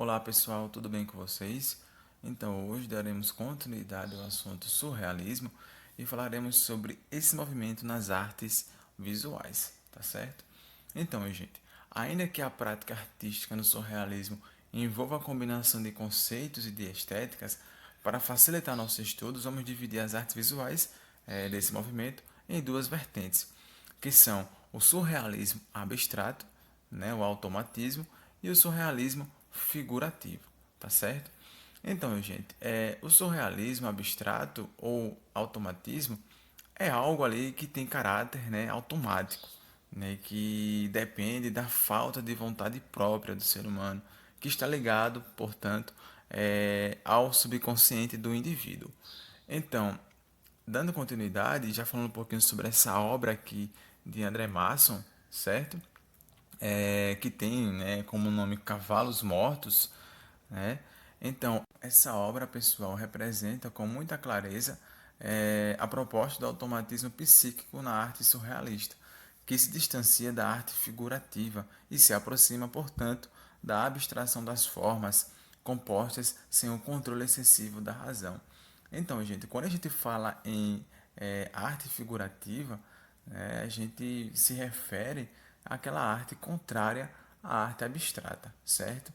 Olá pessoal, tudo bem com vocês? Então, hoje daremos continuidade ao assunto surrealismo e falaremos sobre esse movimento nas artes visuais, tá certo? Então, gente, ainda que a prática artística no surrealismo envolva a combinação de conceitos e de estéticas, para facilitar nossos estudos, vamos dividir as artes visuais desse movimento em duas vertentes, que são o surrealismo abstrato, né, o automatismo, e o surrealismo figurativo, tá certo? Então, gente, o surrealismo abstrato ou automatismo é algo ali que tem caráter, né, automático, né, que depende da falta de vontade própria do ser humano, que está ligado, portanto, ao subconsciente do indivíduo. Então, dando continuidade, já falando um pouquinho sobre essa obra aqui de André Masson, certo? Que tem, né, como nome Cavalos Mortos, né? Então, essa obra, pessoal, representa com muita clareza a proposta do automatismo psíquico na arte surrealista, que se distancia da arte figurativa e se aproxima, portanto, da abstração das formas compostas sem o controle excessivo da razão. Então, gente, quando a gente fala em arte figurativa, a gente se refere àquela arte contrária à arte abstrata, certo?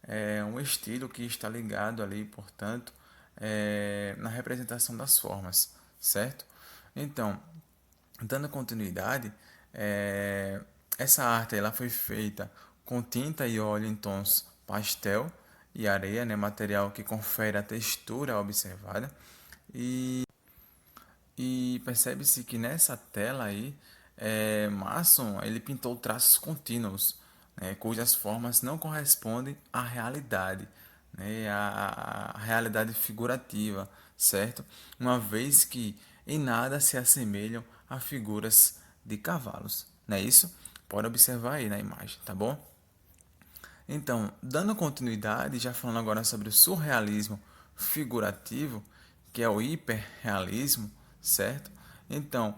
É um estilo que está ligado ali, portanto, na representação das formas, certo? Então, dando continuidade, essa arte ela foi feita com tinta e óleo em tons pastel e areia, né, material que confere a textura observada. E percebe-se que nessa tela aí, Masson ele pintou traços contínuos, né, cujas formas não correspondem à realidade, né, à realidade figurativa, certo? Uma vez que em nada se assemelham a figuras de cavalos, não é isso? Pode observar aí na imagem, tá bom? Então, dando continuidade, já falando agora sobre o surrealismo figurativo, que é o hiperrealismo, certo? Então,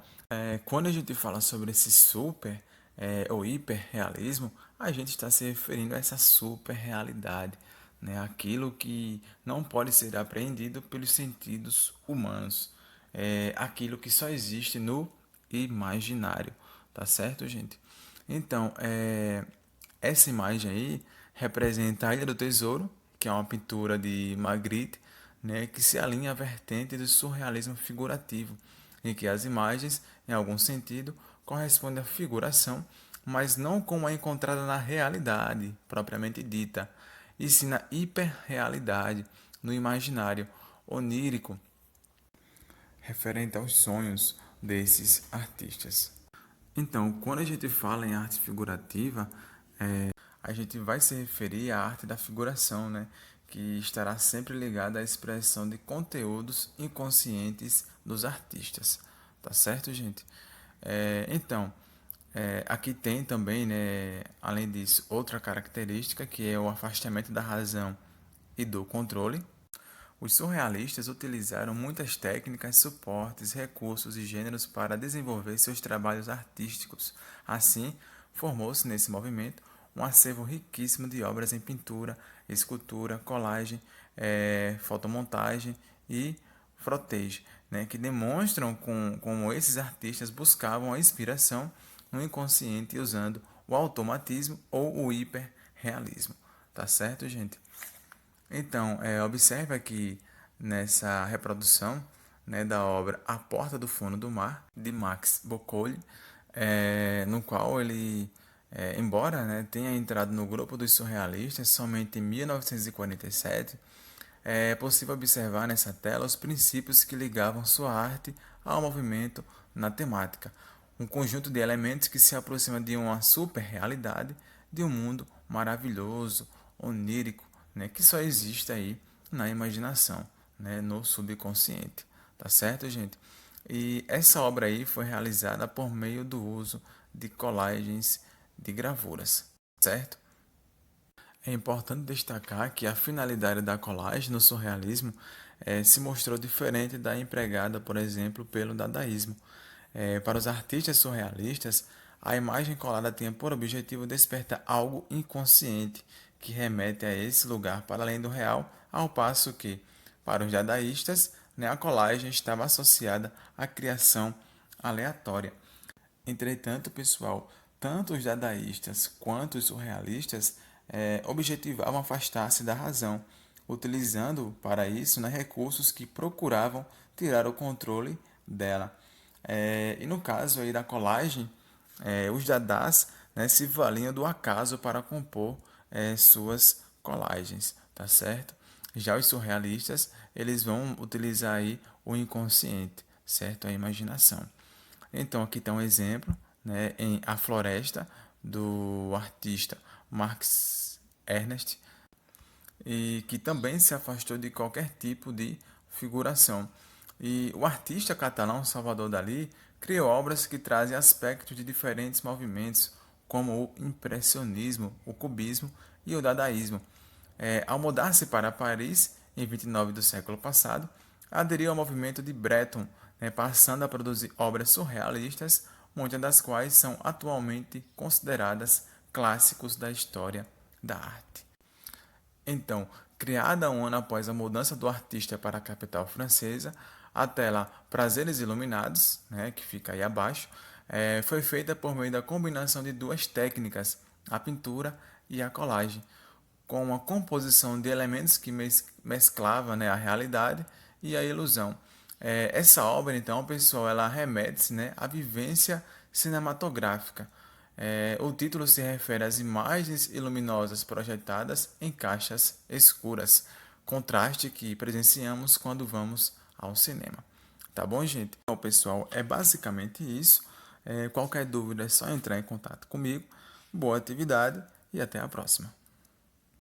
quando a gente fala sobre esse super ou hiperrealismo, a gente está se referindo a essa superrealidade, né? Aquilo que não pode ser apreendido pelos sentidos humanos, aquilo que só existe no imaginário, tá certo, gente? Então, essa imagem aí representa a Ilha do Tesouro, que é uma pintura de Magritte, né, que se alinha à vertente do surrealismo figurativo, em que as imagens, em algum sentido, correspondem à figuração, mas não como a encontrada na realidade propriamente dita, e sim na hiperrealidade, no imaginário onírico, referente aos sonhos desses artistas. Então, quando a gente fala em arte figurativa, a gente vai se referir à arte da figuração, né? Que estará sempre ligada à expressão de conteúdos inconscientes dos artistas. Tá certo, gente? Então, aqui tem também, né, além disso, outra característica que é o afastamento da razão e do controle. Os surrealistas utilizaram muitas técnicas, suportes, recursos e gêneros para desenvolver seus trabalhos artísticos. Assim, formou-se nesse movimento um acervo riquíssimo de obras em pintura, escultura, colagem, fotomontagem e frottage, né, que demonstram como esses artistas buscavam a inspiração no inconsciente usando o automatismo ou o hiperrealismo. Tá certo, gente? Então, observe aqui nessa reprodução, né, da obra A Porta do Fundo do Mar, de Max Boccolli, no qual ele, embora, né, tenha entrado no grupo dos surrealistas somente em 1947, é possível observar nessa tela os princípios que ligavam sua arte ao movimento na temática, um conjunto de elementos que se aproxima de uma super-realidade, de um mundo maravilhoso, onírico, né, que só existe aí na imaginação, né, no subconsciente. Tá certo, gente? E essa obra aí foi realizada por meio do uso de colagens de gravuras, certo? É importante destacar que a finalidade da colagem no surrealismo se mostrou diferente da empregada, por exemplo, pelo dadaísmo. Para os artistas surrealistas, a imagem colada tinha por objetivo despertar algo inconsciente que remete a esse lugar para além do real, ao passo que, para os dadaístas, né, a colagem estava associada à criação aleatória. Entretanto, pessoal, tanto os dadaístas quanto os surrealistas objetivavam afastar-se da razão, utilizando para isso, né, recursos que procuravam tirar o controle dela. E no caso aí da colagem, os dadás, né, se valiam do acaso para compor suas colagens, tá certo? Já os surrealistas, eles vão utilizar aí o inconsciente, certo? A imaginação. Então, aqui está um exemplo, né, em A Floresta, do artista Marx Ernest, e que também se afastou de qualquer tipo de figuração. E o artista catalão Salvador Dalí criou obras que trazem aspectos de diferentes movimentos, como o impressionismo, o cubismo e o dadaísmo. Ao mudar-se para Paris, em 29 do século passado, aderiu ao movimento de Breton, né, passando a produzir obras surrealistas, muitas das quais são atualmente consideradas clássicos da história da arte. Então, criada um ano após a mudança do artista para a capital francesa, a tela Prazeres Iluminados, né, que fica aí abaixo, foi feita por meio da combinação de duas técnicas, a pintura e a colagem, com uma composição de elementos que mesclava, né, a realidade e a ilusão. Essa obra, então, pessoal, ela remete, né, à vivência cinematográfica. O título se refere às imagens iluminosas projetadas em caixas escuras, contraste que presenciamos quando vamos ao cinema. Tá bom, gente? Então, pessoal, é basicamente isso. Qualquer dúvida é só entrar em contato comigo. Boa atividade e até a próxima.